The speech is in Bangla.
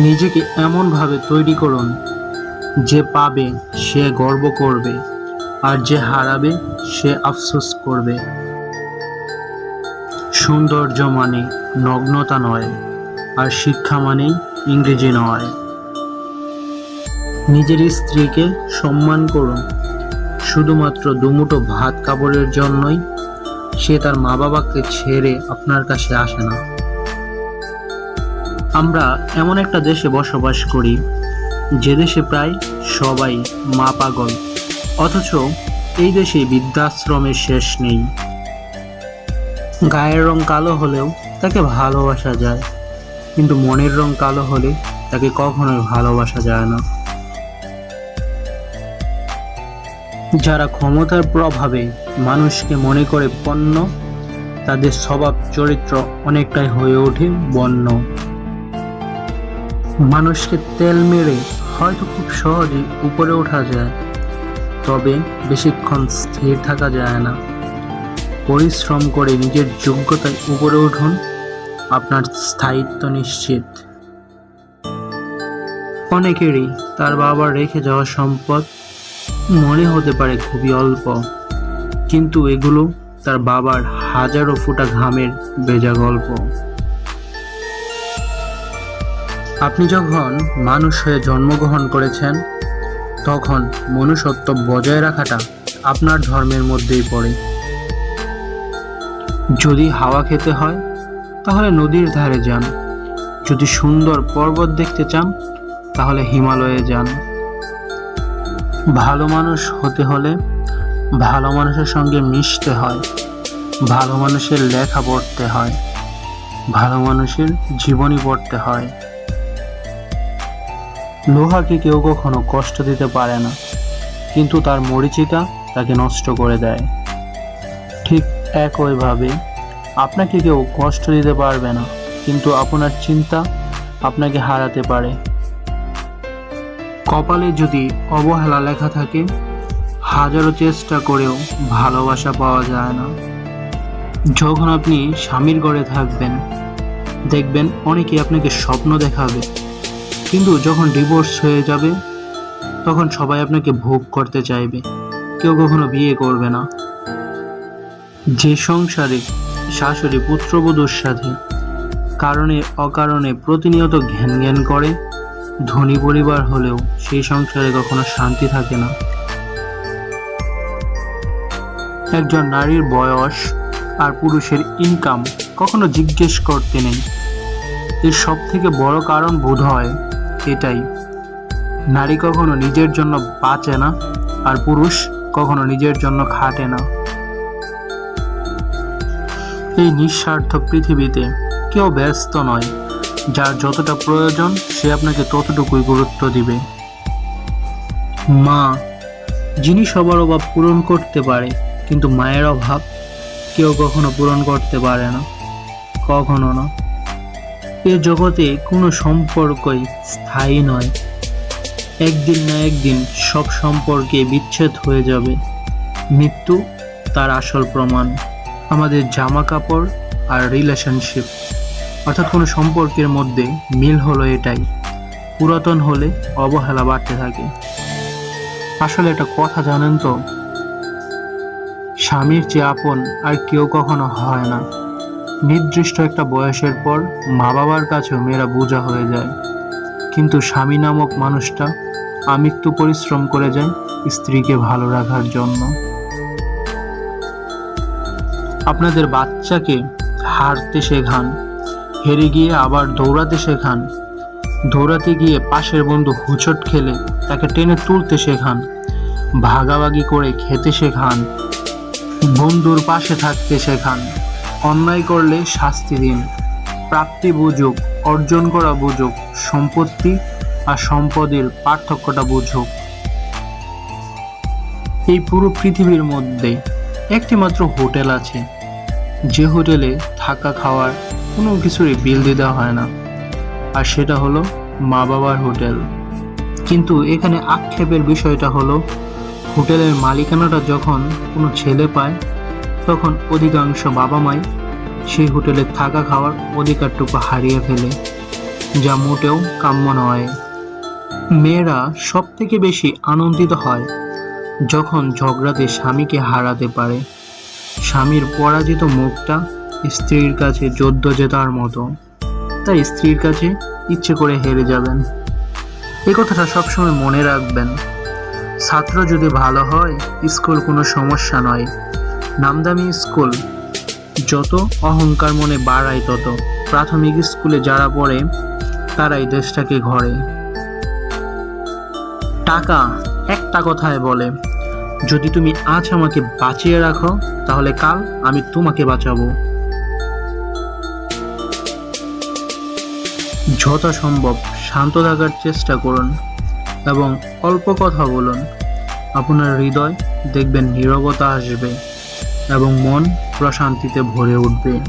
নিজেকে এমনভাবে তৈরি করুন যে পাবে সে গর্ব করবে, আর যে হারাবে সে আফসোস করবে। সৌন্দর্য মানে নগ্নতা নয়, আর শিক্ষা মানেই ইংরেজি নয়। নিজের স্ত্রীকে সম্মান করুন, শুধুমাত্র দুমুঠো ভাত কাপড়ের জন্যই সে তার মা বাবাকে ছেড়ে আপনার কাছে আসে না। আমরা এমন একটা দেশে বসবাস করি যে দেশে প্রায় সবাই মা পাগল, অথচ এই দেশে বৃদ্ধাশ্রমের শেষ নেই। গায়ের রং কালো হলেও তাকে ভালোবাসা যায়, কিন্তু মনের রং কালো হলে তাকে কখনোই ভালোবাসা যায় না। যারা ক্ষমতার প্রভাবে মানুষকে মনে করে পণ্য, তাদের স্বভাব চরিত্র অনেকটাই হয়ে ওঠে বন্য। মানুষকে তেল মেরে হয়তো খুব সহজেই উপরে ওঠা যায়, তবে বেশিক্ষণ স্থির থাকা যায় না। পরিশ্রম করে নিজের যোগ্যতায় উপরে উঠুন, আপনার স্থায়িত্ব নিশ্চিত। অনেকেরই তার বাবার রেখে যাওয়া সম্পদ মনে হতে পারে খুবই অল্প, কিন্তু এগুলো তার বাবার হাজারো ফোঁটা ঘামের ভেজা গল্প। আপনি যখন মানুষ হয়ে জন্মগ্রহণ করেছেন, তখন মনুষ্যত্ব বজায় রাখাটা আপনার ধর্মের মধ্যেই পড়ে। যদি হাওয়া খেতে হয় তাহলে নদীর ধারে যান, যদি সুন্দর পর্বত দেখতে চান তাহলে হিমালয়ে যান। ভালো মানুষ হতে হলে ভালো মানুষের সঙ্গে মিশতে হয়, ভালো মানুষের লেখা পড়তে হয়, ভালো মানুষের জীবনী পড়তে হয়। লোহাকে কেউ কখনো কষ্ট দিতে পারে না, কিন্তু তার মরীচিকা তাকে নষ্ট করে দেয়। ঠিক একইভাবে আপনাকে কেউ কষ্ট দিতে পারবে না, কিন্তু আপনার চিন্তা আপনাকে হারাতে পারে। কপালে যদি অবহেলা লেখা থাকে, হাজারো চেষ্টা করেও ভালোবাসা পাওয়া যায় না। যখন আপনি স্বামীর ঘরে থাকবেন, দেখবেন অনেকে আপনাকে স্বপ্ন দেখাবে, কিন্তু যখন ডিভোর্স হয়ে যাবে তখন সবাই আপনাকে ভোগ করতে চাইবে, কেউ কখনো বিয়ে করবে না। যে সংসারে শাশুড়ি পুত্রবধূর সাথে কারণে অকারণে প্রতিনিয়ত ঘ্যান করে, ধনী পরিবার হলেও সেই সংসারে কখনো শান্তি থাকে না। একজন নারীর বয়স আর পুরুষের ইনকাম কখনো জিজ্ঞেস করতে নেই। এর সব থেকে বড় কারণ বোধ হয় এটাই, নারী কখনো নিজের জন্য বাঁচে না, আর পুরুষ কখনো নিজের জন্য খাটে না। এই নিঃস্বার্থ পৃথিবীতে কেউ ব্যস্ত নয়, যার যতটা প্রয়োজন সে আপনাকে ততটুকুই গুরুত্ব দিবে। মা, যিনি সবার অভাব পূরণ করতে পারে, কিন্তু মায়ের অভাব কেউ কখনো পূরণ করতে পারে না, কখনো না। এ জগতে কোনো সম্পর্কই স্থায়ী নয়, একদিন না একদিন সব সম্পর্কে বিচ্ছেদ হয়ে যাবে। মৃত্যু তার আসল প্রমাণ। আমাদের জামা কাপড় আর রিলেশনশিপ, অর্থাৎ কোনো সম্পর্কের মধ্যে মিল হলো এটাই, পুরাতন হলে অবহেলা বাড়তে থাকে। আসলে একটা কথা জানেন তো, স্বামীর চেয়ে আপন আর কেউ কখনো হয় না। নির্দিষ্ট একটা বয়সের পর মা বাবার কাছেও মেয়েরা বোঝা হয়ে যায়, কিন্তু স্বামী নামক মানুষটা আমৃত্যু পরিশ্রম করে যায় স্ত্রীকে ভালো রাখার জন্য। আপনাদের বাচ্চাকে হারতে শেখান, হেরে গিয়ে আবার দৌড়াতে শেখান, দৌড়াতে গিয়ে পাশের বন্ধু হুচট খেলে তাকে টেনে তুলতে শেখান, ভাগাভাগি করে খেতে শেখান, বন্ধুর পাশে থাকতে শেখান। অন্যায় করলে শাস্তি দিন, প্রাপ্তি বুঝুক, অর্জন করা বুঝুক, সম্পত্তি আর সম্পদের পার্থক্যটা বুঝুক। এই পুরো পৃথিবীর মধ্যে একটি মাত্র হোটেল আছে, যে হোটেলে থাকা খাওয়ার কোনো কিছুরই বিল দিতে হয় না, আর সেটা হলো মা বাবার হোটেল। কিন্তু এখানে আক্ষেপের বিষয়টা হলো, হোটেলের মালিকানাটা যখন কোনো ছেলে পায়, তখন অধিকাংশ বাবা মাই সেই হোটেলে থাকা খাওয়ার অধিকারটুকু হারিয়ে ফেলে। যা মোটেও কাম্য নয়। মেয়েরা সব থেকে বেশি আনন্দিত হয় যখন ঝগড়াতে স্বামীকে হারাতে পারে। স্বামীর পরাজিত মুখটা স্ত্রীর কাছে যুদ্ধ জেতার মতো, তাই স্ত্রীর কাছে ইচ্ছে করে হেরে যাবেন। এই কথাটা সবসময় মনে রাখবেন। ছাত্র যদি ভালো হয়, স্কুল কোনো সমস্যা নয়। নামদামি স্কুল যত অহংকার মনে বাড়ায় তত। প্রাথমিক স্কুলে যারা পড়ে তারাই দেশটাকে গড়ে। টাকা একটা কথায় বলে, যদি তুমি আজ আমাকে বাঁচিয়ে রাখো তাহলে কাল আমি তোমাকে বাঁচাবো। যথাসম্ভব শান্ত থাকার চেষ্টা করুন এবং অল্প কথা বলুন। আপনার হৃদয় দেখবেন নীরবতা আসবে এবং মন প্রশান্তিতে ভরে উঠবে।